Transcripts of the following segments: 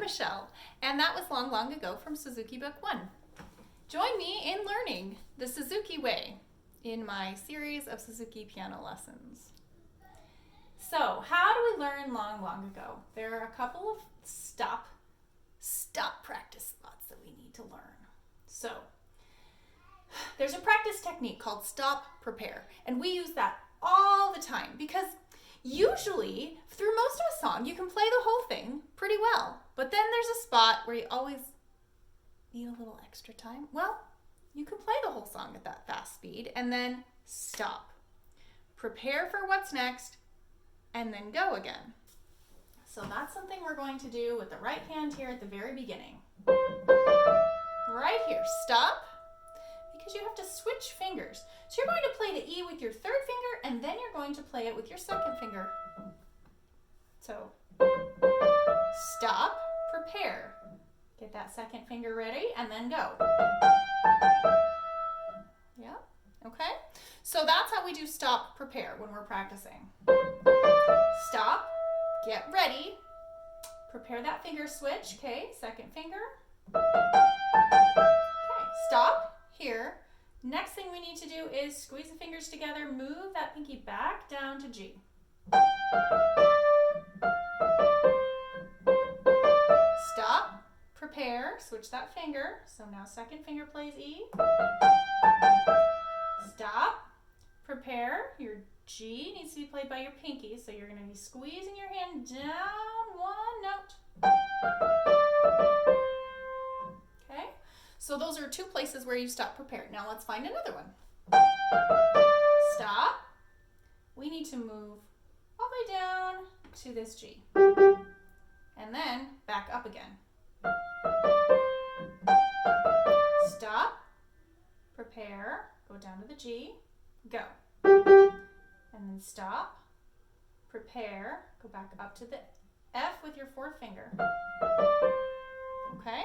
Michelle, and that was Long, Long Ago from Suzuki Book 1. Join me in learning the Suzuki way in my series of Suzuki piano lessons. So, how do we learn Long, Long Ago? There are a couple of stop practice spots that we need to learn. So, there's a practice technique called stop, prepare, and we use that all the time because usually through most of a song you can play the whole thing pretty well, but then there's a spot where you always need a little extra time. Well, you can play the whole song at that fast speed and then stop, prepare for what's next, and then go again. So that's something we're going to do with the right hand here at the very beginning. Right here, stop, because you have to switch fingers. So you're going to play the E with your third finger, and then you're going to play it with your second finger. So, stop, prepare. Get that second finger ready, and then go. Yeah, okay? So that's how we do stop, prepare when we're practicing. Stop, get ready, prepare that finger switch, okay? Second finger. Okay, stop, here. Next thing we need to do is squeeze the fingers together, move that pinky back down to G. Stop, prepare, switch that finger. So now second finger plays E. Stop, prepare, your G needs to be played by your pinky, so you're going to be squeezing your hand down one note. Okay, so those are two places where you stop, prepare. Now let's find another one. Stop. We need to move all the way down to this G. And then back up again. Stop, prepare, go down to the G, go. And then stop, prepare, go back up to the F with your fourth finger. Okay?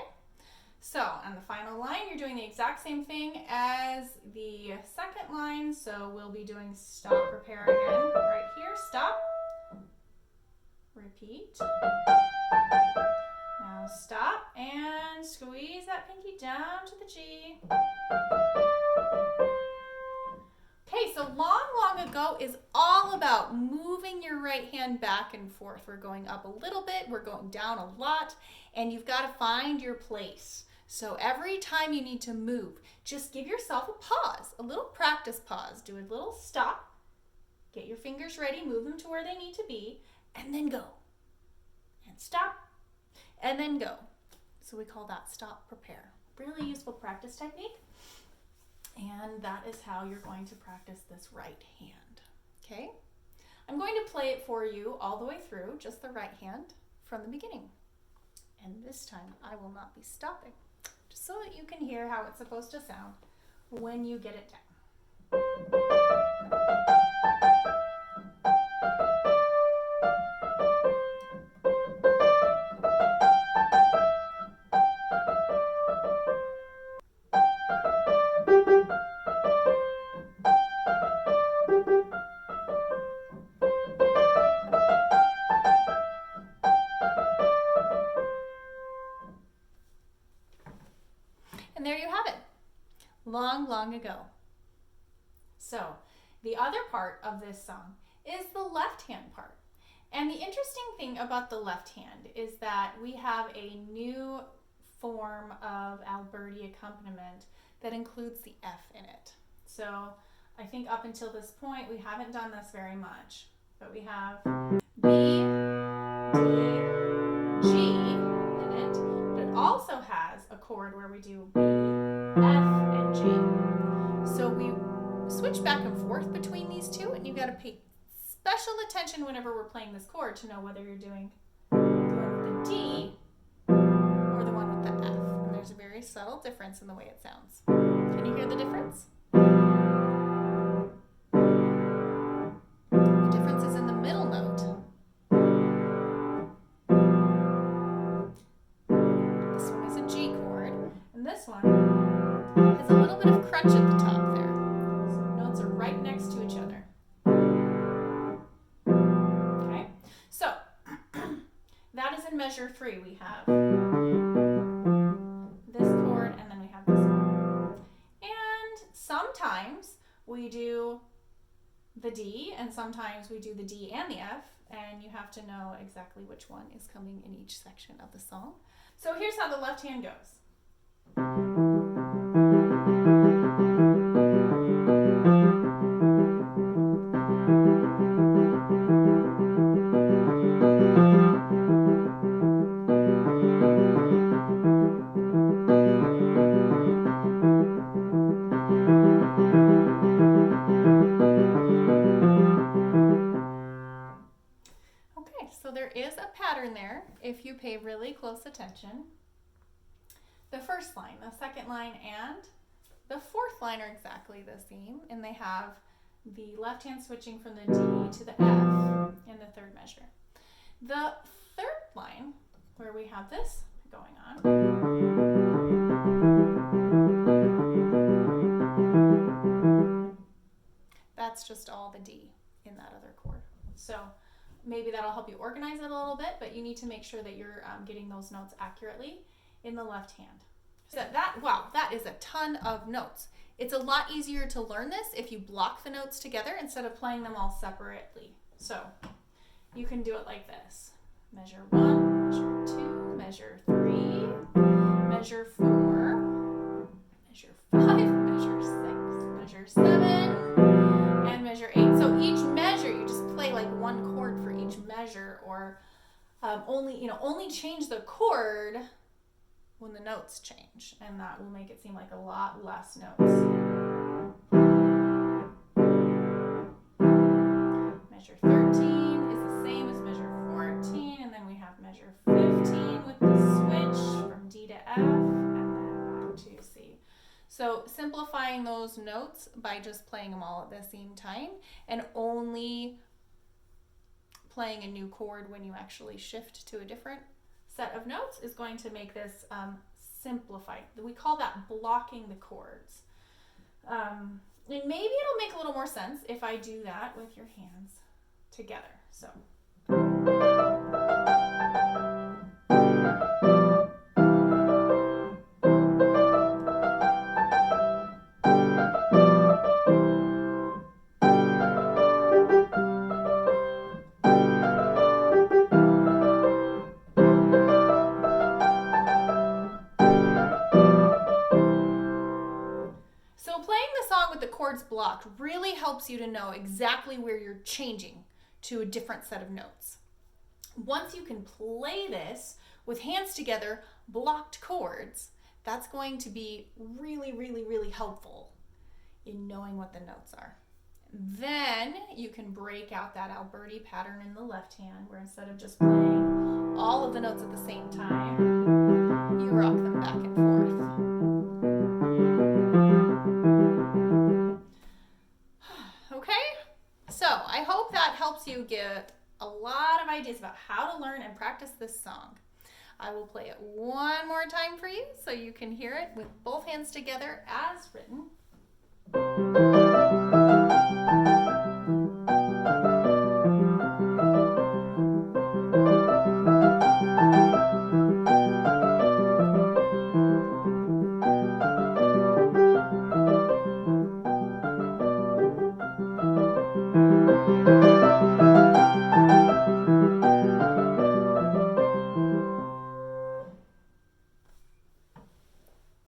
So, on the final line, you're doing the exact same thing as the second line. So, we'll be doing stop, prepare again. Right here, stop, repeat. Now stop and squeeze that pinky down to the G. Okay, so Long, Long Ago is all about moving your right hand back and forth. We're going up a little bit, we're going down a lot, and you've got to find your place. So every time you need to move, just give yourself a pause, a little practice pause. Do a little stop, get your fingers ready, move them to where they need to be, and then go. And stop, and then go. So we call that stop, prepare. Really useful practice technique. And that is how you're going to practice this right hand. Okay? I'm going to play it for you all the way through, just the right hand from the beginning. And this time I will not be stopping, just so that you can hear how it's supposed to sound when you get it down. And there you have it. Long, long ago. So, the other part of this song is the left hand part. And the interesting thing about the left hand is that we have a new form of Alberti accompaniment that includes the F in it. So, I think up until this point we haven't done this very much, but we have B, D, G in it, but it also has a chord where we do B, F, and G. So we switch back and forth between these two, and you've got to pay special attention whenever we're playing this chord to know whether you're doing the one with the D or the one with the F. And there's a very subtle difference in the way it sounds. Can you hear the difference? The difference is in the middle note. This one is a G chord, and this one has a little bit of crunch at the top there. So the notes are right next to each other. Okay, so that is in measure 3, we have this chord, and then we have this chord. And sometimes we do the D, and sometimes we do the D and the F, and you have to know exactly which one is coming in each section of the song. So here's how the left hand goes. So there is a pattern there if you pay really close attention. The first line, the second line, and the fourth line are exactly the same, and they have the left hand switching from the D to the F in the third measure. The third line, where we have this going on, that's just all the D in that other chord. So maybe that'll help you organize it a little bit, but you need to make sure that you're getting those notes accurately in the left hand. So wow, that is a ton of notes. It's a lot easier to learn this if you block the notes together instead of playing them all separately. So you can do it like this. Measure 1, measure 2, measure 3, measure 4, measure 5, measure 6, measure 7, and measure 8. So each measure, you just play like one chord for each measure, or only change the chord when the notes change, and that will make it seem like a lot less notes. Measure 13 is the same as measure 14, and then we have measure 15 with the switch from D to F, and then back to C. So simplifying those notes by just playing them all at the same time and only playing a new chord when you actually shift to a different set of notes is going to make this simplified. We call that blocking the chords. And maybe it'll make a little more sense if I do that with your hands together. So. Chords blocked really helps you to know exactly where you're changing to a different set of notes. Once you can play this with hands together, blocked chords, that's going to be really, really, really helpful in knowing what the notes are. Then you can break out that Alberti pattern in the left hand, where instead of just playing all of the notes at the same time, you rock them back and forth. So I hope that helps you get a lot of ideas about how to learn and practice this song. I will play it one more time for you so you can hear it with both hands together as written.